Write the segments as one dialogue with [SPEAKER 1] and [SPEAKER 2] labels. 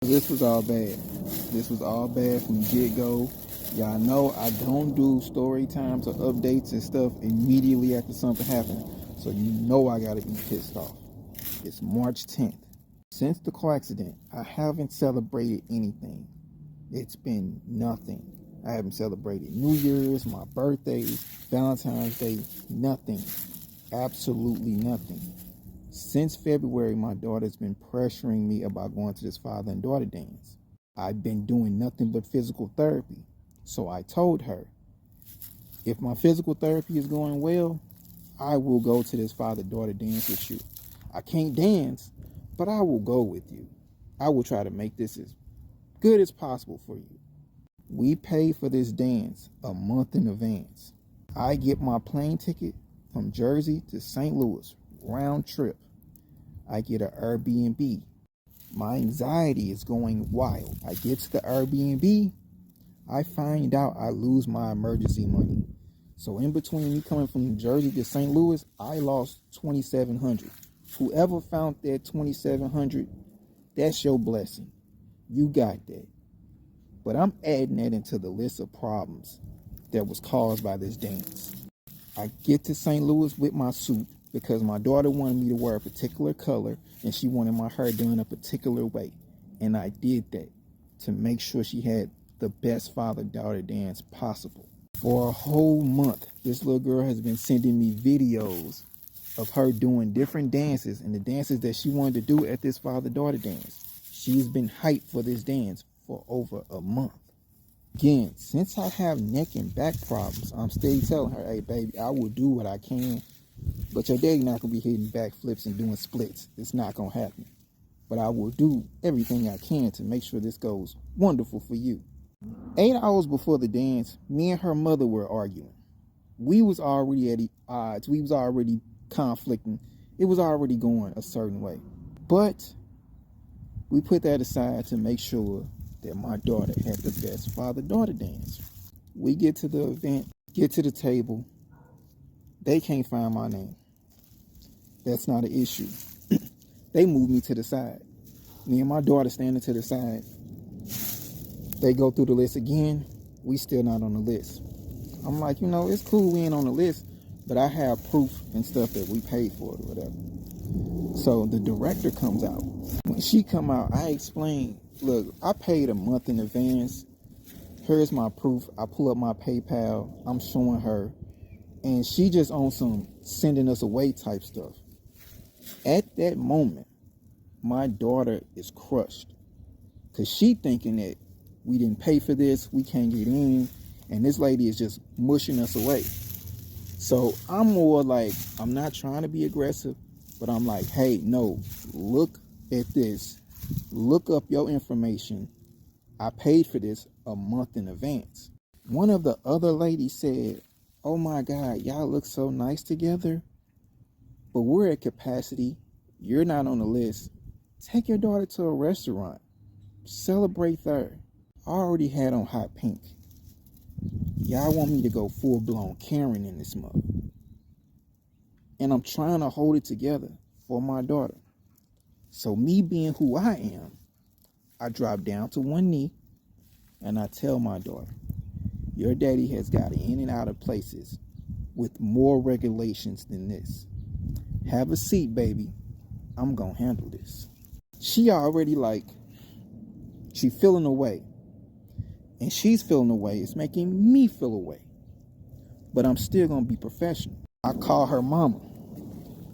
[SPEAKER 1] This was all bad. This was all bad from get-go. Y'all know I don't do story times or updates and stuff immediately after something happens. So you know I gotta be pissed off. It's March 10th. Since the car accident, I haven't celebrated anything. It's been nothing. I haven't celebrated New Year's, my birthday, Valentine's Day, nothing. Absolutely nothing. Since February, my daughter's been pressuring me about going to this father and daughter dance. I've been doing nothing but physical therapy. So I told her, if my physical therapy is going well, I will go to this father-daughter dance with you. I can't dance, but I will go with you. I will try to make this as good as possible for you. We pay for this dance a month in advance. I get my plane ticket from Jersey to St. Louis, round trip. I get an Airbnb. My anxiety is going wild. I get to the Airbnb. I find out I lose my emergency money. So in between me coming from Jersey to St. Louis, I lost $2,700. Whoever found that $2,700, that's your blessing. You got that. But I'm adding that into the list of problems that was caused by this dance. I get to St. Louis with my suit because my daughter wanted me to wear a particular color and she wanted my hair done a particular way. And I did that to make sure she had the best father-daughter dance possible. For a whole month, this little girl has been sending me videos of her doing different dances and the dances that she wanted to do at this father-daughter dance. She's been hyped for this dance for over a month. Again, since I have neck and back problems, I'm still telling her, hey baby, I will do what I can, but your daddy not gonna be hitting backflips and doing splits. It's not gonna happen. But I will do everything I can to make sure this goes wonderful for you. 8 hours before the dance, me and her mother were arguing. We was already at odds. We was already conflicting. It was already going a certain way. But we put that aside to make sure that my daughter had the best father-daughter dance. We get to the event, get to the table. They can't find my name. That's not an issue. They move me to the side. Me and my daughter standing to the side. They go through the list again. We still not on the list. I'm like, it's cool we ain't on the list, but I have proof and stuff that we paid for it or whatever. So the director comes out. When she come out, I explain, look, I paid a month in advance. Here's my proof. I pull up my PayPal. I'm showing her. And she just on some sending us away type stuff. At that moment, my daughter is crushed. Because she thinking that we didn't pay for this, we can't get in, and this lady is just mushing us away. So I'm more like, I'm not trying to be aggressive, but I'm like, hey, no, look at this. Look up your information. I paid for this a month in advance. One of the other ladies said, oh my God, y'all look so nice together, but we're at capacity. You're not on the list. Take your daughter to a restaurant. Celebrate there. I already had on hot pink. Y'all want me to go full-blown Karen in this month. And I'm trying to hold it together for my daughter. So me being who I am, I drop down to one knee and I tell my daughter, your daddy has got in and out of places with more regulations than this. Have a seat, baby. I'm gonna handle this. She already she feeling away. And she's feeling away. It's making me feel away. But I'm still gonna be professional. I call her mama.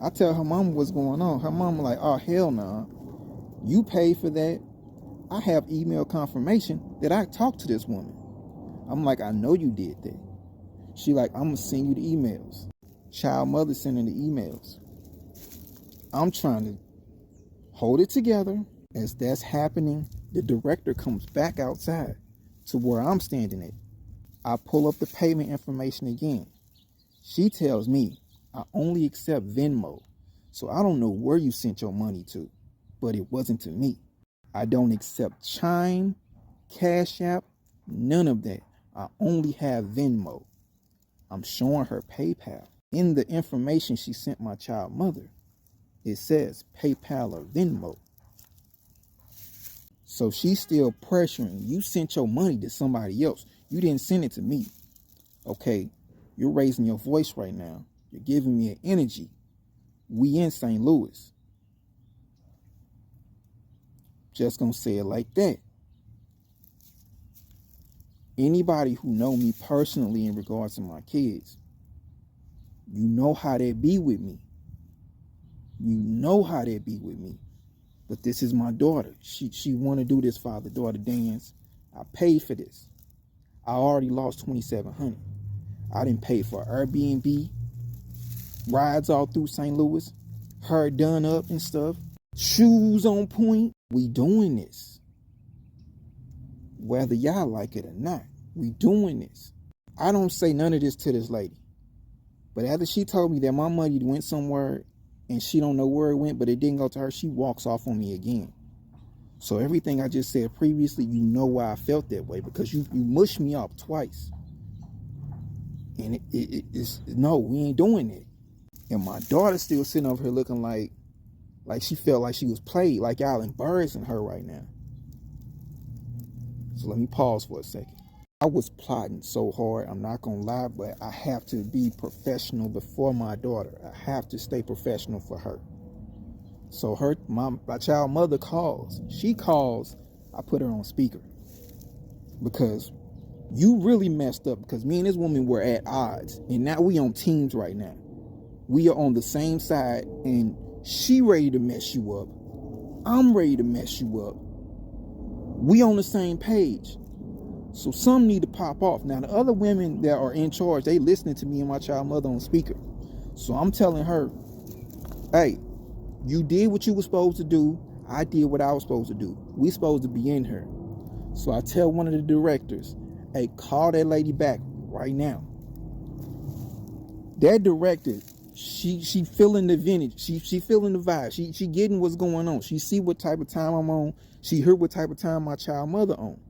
[SPEAKER 1] I tell her mama what's going on. Her mama like, oh hell no. You paid for that. I have email confirmation that I talked to this woman. I'm like, I know you did that. She like, I'm gonna send you the emails. Child mother sending the emails. I'm trying to hold it together. As that's happening, the director comes back outside to where I'm standing at. I pull up the payment information again. She tells me I only accept Venmo, so I don't know where you sent your money to, but it wasn't to me. I don't accept Chime, Cash App, none of that. I only have Venmo. I'm showing her PayPal. In the information she sent my child mother, it says PayPal or Venmo. So she's still pressuring. You sent your money to somebody else. You didn't send it to me. Okay, you're raising your voice right now. You're giving me an energy. We in St. Louis. Just gonna say it like that. Anybody who know me personally in regards to my kids, you know how they be with me. You know how they be with me. But this is my daughter. She want to do this father-daughter dance. I paid for this. I already lost $2,700. I didn't pay for Airbnb, rides all through St. Louis, her done up and stuff, shoes on point. We doing this. Whether y'all like it or not, we doing this. I don't say none of this to this lady. But after she told me that my money went somewhere and she don't know where it went, but it didn't go to her, she walks off on me again. So everything I just said previously, you know why I felt that way, because you mushed me off twice. And it's no, we ain't doing it. And my daughter's still sitting over here looking like she felt like she was played, like y'all embarrassing her right now. So let me pause for a second. I was plotting so hard, I'm not gonna lie, but I have to be professional before my daughter. I have to stay professional for her. So my child mother calls. She calls, I put her on speaker. Because you really messed up, because me and this woman were at odds. And now we on teams right now. We are on the same side, and she ready to mess you up. I'm ready to mess you up. We on the same page. So some need to pop off. Now, the other women that are in charge, they listening to me and my child mother on speaker. So I'm telling her, hey, you did what you were supposed to do. I did what I was supposed to do. We supposed to be in here. So I tell one of the directors, hey, call that lady back right now. That director, she feeling the vintage. She feeling the vibe. She getting what's going on. She see what type of time I'm on. She heard what type of time my child mother on.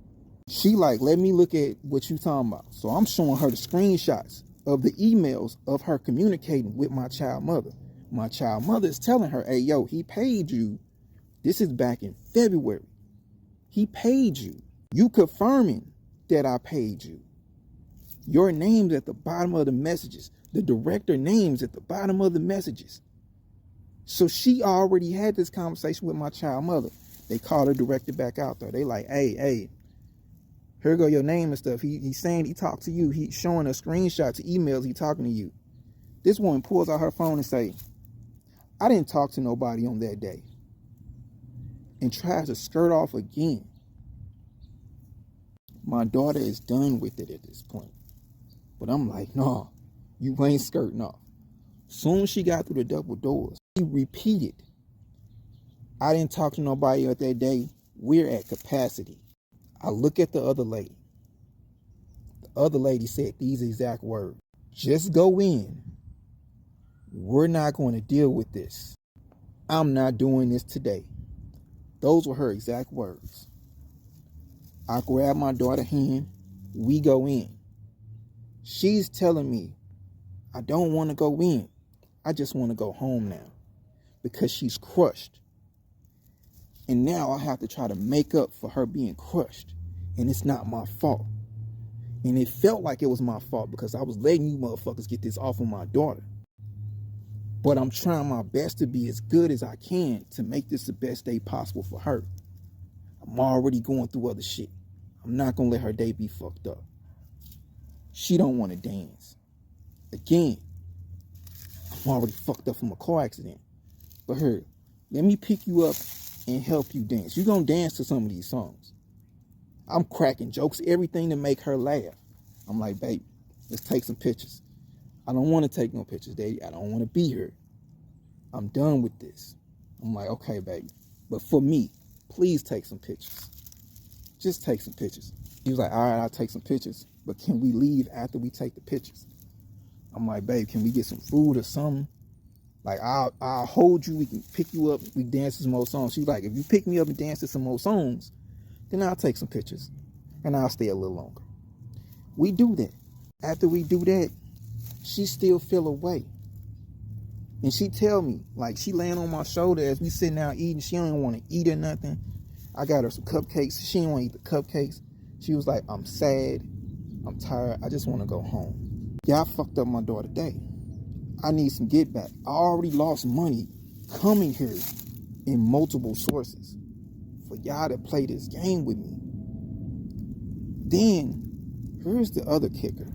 [SPEAKER 1] She like, let me look at what you talking about. So I'm showing her the screenshots of the emails of her communicating with my child mother. My child mother is telling her, hey, yo, he paid you. This is back in February. He paid you. You confirming that I paid you. Your name's at the bottom of the messages. The director name's at the bottom of the messages. So she already had this conversation with my child mother. They called her director back out there. They like, hey, here go your name and stuff. He's saying he talked to you. He's showing us screenshots of emails. He talking to you. This woman pulls out her phone and say, I didn't talk to nobody on that day. And tries to skirt off again. My daughter is done with it at this point. But I'm like, no, you ain't skirting off. Soon as she got through the double doors, she repeated, I didn't talk to nobody at that day. We're at capacity. I look at the other lady. The other lady said these exact words. Just go in. We're not going to deal with this. I'm not doing this today. Those were her exact words. I grab my daughter's hand. We go in. She's telling me, I don't want to go in. I just want to go home now. Because she's crushed. And now I have to try to make up for her being crushed. And it's not my fault. And it felt like it was my fault because I was letting you motherfuckers get this off of my daughter. But I'm trying my best to be as good as I can to make this the best day possible for her. I'm already going through other shit. I'm not going to let her day be fucked up. She don't want to dance. Again, I'm already fucked up from a car accident. But her, let me pick you up and help you dance. You're going to dance to some of these songs. I'm cracking jokes, everything to make her laugh. I'm like, baby, let's take some pictures. I don't want to take no pictures, Daddy. I don't want to be here. I'm done with this. I'm like, okay, baby. But for me, please take some pictures. Just take some pictures. He was like, all right, I'll take some pictures. But can we leave after we take the pictures? I'm like, babe, can we get some food or something? Like, I'll hold you. We can pick you up. We dance to some more songs. She's like, if you pick me up and dance to some more songs, then I'll take some pictures. And I'll stay a little longer. We do that. After we do that, she still feel away. And she tell me, like, she laying on my shoulder as we sitting down eating. She don't want to eat or nothing. I got her some cupcakes. She didn't want to eat the cupcakes. She was like, I'm sad. I'm tired. I just want to go home. Yeah, I fucked up my daughter day. I need some get back. I already lost money coming here in multiple sources for y'all to play this game with me. Then, here's the other kicker.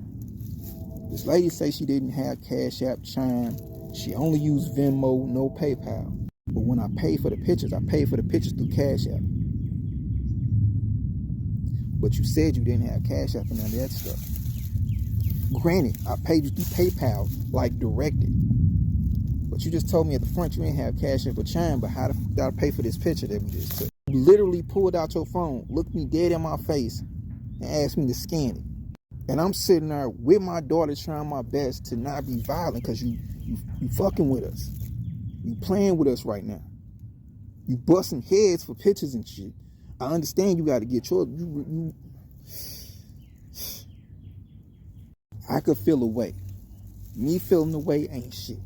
[SPEAKER 1] This lady say she didn't have Cash App, Chime. She only used Venmo, no PayPal. But when I paid for the pictures, I paid for the pictures through Cash App. But you said you didn't have Cash App and none of that stuff. Granted, I paid you through PayPal like directed. But you just told me at the front you didn't have Cash App or Chime, but how the fuck did I pay for this picture that we just took? You literally pulled out your phone, looked me dead in my face, and asked me to scan it. And I'm sitting there with my daughter trying my best to not be violent because you fucking with us. You playing with us right now. You busting heads for pictures and shit. I understand you got to get your... I could feel a way. Me feeling the way ain't shit.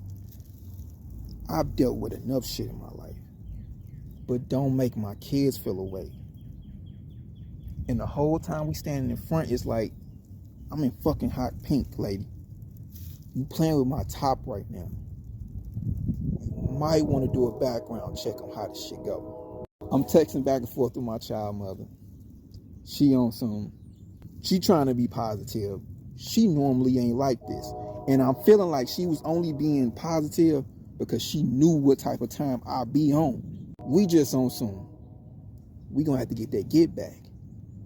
[SPEAKER 1] I've dealt with enough shit in my life. But don't make my kids feel a way. And the whole time we standing in front, it's like, I'm in fucking hot pink, lady. You playing with my top right now. You might want to do a background check on how this shit go. I'm texting back and forth with my child mother. She on some... She trying to be positive. She normally ain't like this. And I'm feeling like she was only being positive because she knew what type of time I be on. We just on some... We gonna have to get that get back.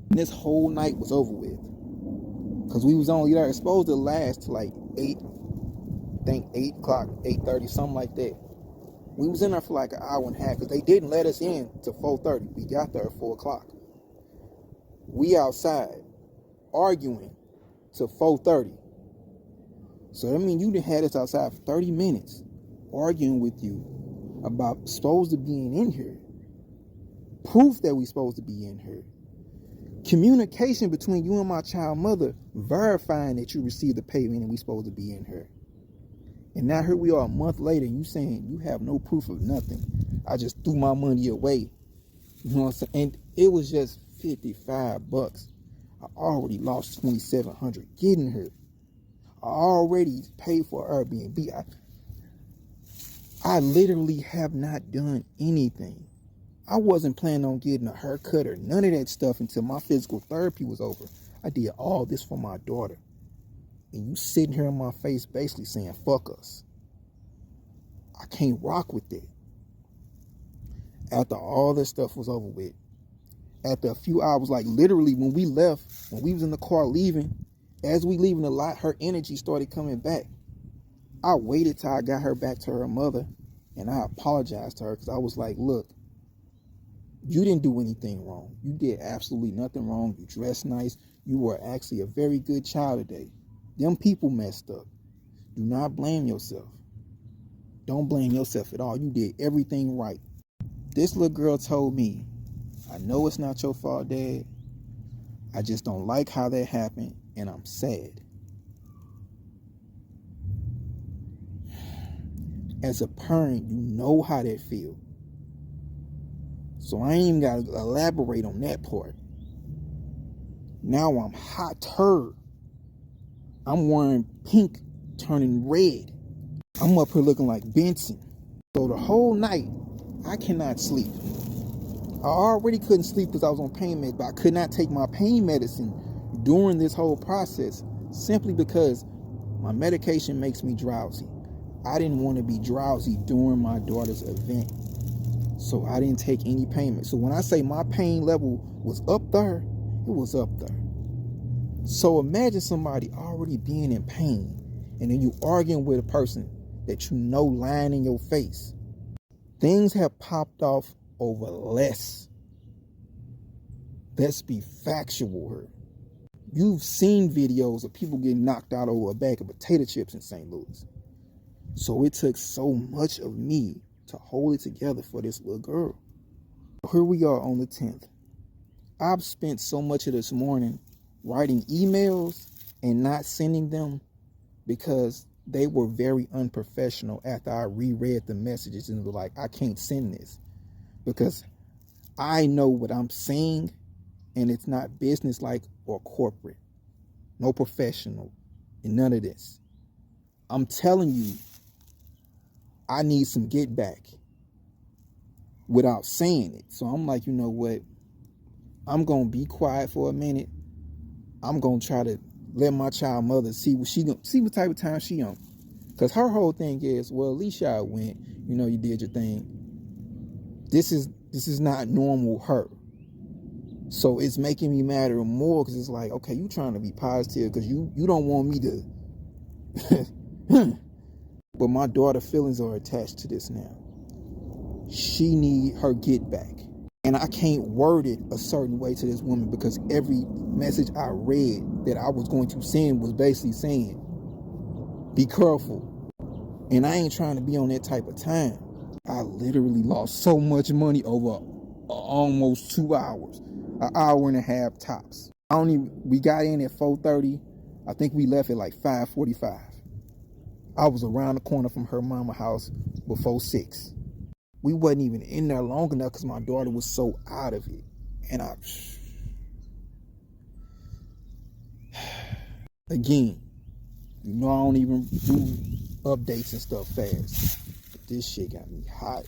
[SPEAKER 1] And this whole night was over with. Because we was only there. It's supposed to last to like 8, I think 8 o'clock, 8:30, something like that. We was in there for like an hour and a half because they didn't let us in till 4:30. We got there at 4 o'clock. We outside arguing till 4:30. So that means you done had us outside for 30 minutes arguing with you about supposed to being in here. Proof that we supposed to be in here. Communication between you and my child mother verifying that you received the payment and we supposed to be in here. And now here we are a month later and you saying you have no proof of nothing. I just threw my money away. You know what I'm saying? And it was just $55. I already lost $2,700 getting her. I already paid for Airbnb. I literally have not done anything. I wasn't planning on getting a haircut or none of that stuff until my physical therapy was over. I did all this for my daughter. And you sitting here in my face basically saying, fuck us. I can't rock with that. After all this stuff was over with, after a few hours, like literally when we left, when we was in the car leaving, as we leaving the lot, her energy started coming back. I waited till I got her back to her mother and I apologized to her because I was like, look, you didn't do anything wrong. You did absolutely nothing wrong. You dressed nice. You were actually a very good child today. Them people messed up. Do not blame yourself. Don't blame yourself at all. You did everything right. This little girl told me, I know it's not your fault, Dad. I just don't like how that happened, and I'm sad. As a parent, you know how that feels. So I ain't even got to elaborate on that part. Now I'm hotter. I'm wearing pink, turning red. I'm up here looking like Benson. So the whole night, I cannot sleep. I already couldn't sleep because I was on pain meds, but I could not take my pain medicine during this whole process simply because my medication makes me drowsy. I didn't want to be drowsy during my daughter's event. So I didn't take any pain meds. So when I say my pain level was up there, it was up there. So imagine somebody already being in pain and then you arguing with a person that you know lying in your face. Things have popped off over less. Let's be factual here. You've seen videos of people getting knocked out over a bag of potato chips in St. Louis. So it took so much of me to hold it together for this little girl. Here we are on the 10th. I've spent so much of this morning writing emails and not sending them because they were very unprofessional after I reread the messages and was like, I can't send this because I know what I'm saying, and it's not business-like or corporate. No professional and none of this. I'm telling you, I need some get back without saying it. So I'm like, you know what? I'm going to be quiet for a minute. I'm going to try to let my child mother see what type of time she on. Because her whole thing is, well, at least y'all went. You know, you did your thing. This is not normal her. So it's making me mad even more because it's like, okay, you trying to be positive because you don't want me to. But my daughter's feelings are attached to this now. She need her get back. And I can't word it a certain way to this woman because every message I read that I was going to send was basically saying, be careful. And I ain't trying to be on that type of time. I literally lost so much money over almost 2 hours. An hour and a half tops. We got in at 4:30. I think we left at like 5:45. I was around the corner from her mama house before 6. We wasn't even in there long enough because my daughter was so out of it. And again, you know I don't even do updates and stuff fast. But this shit got me hot.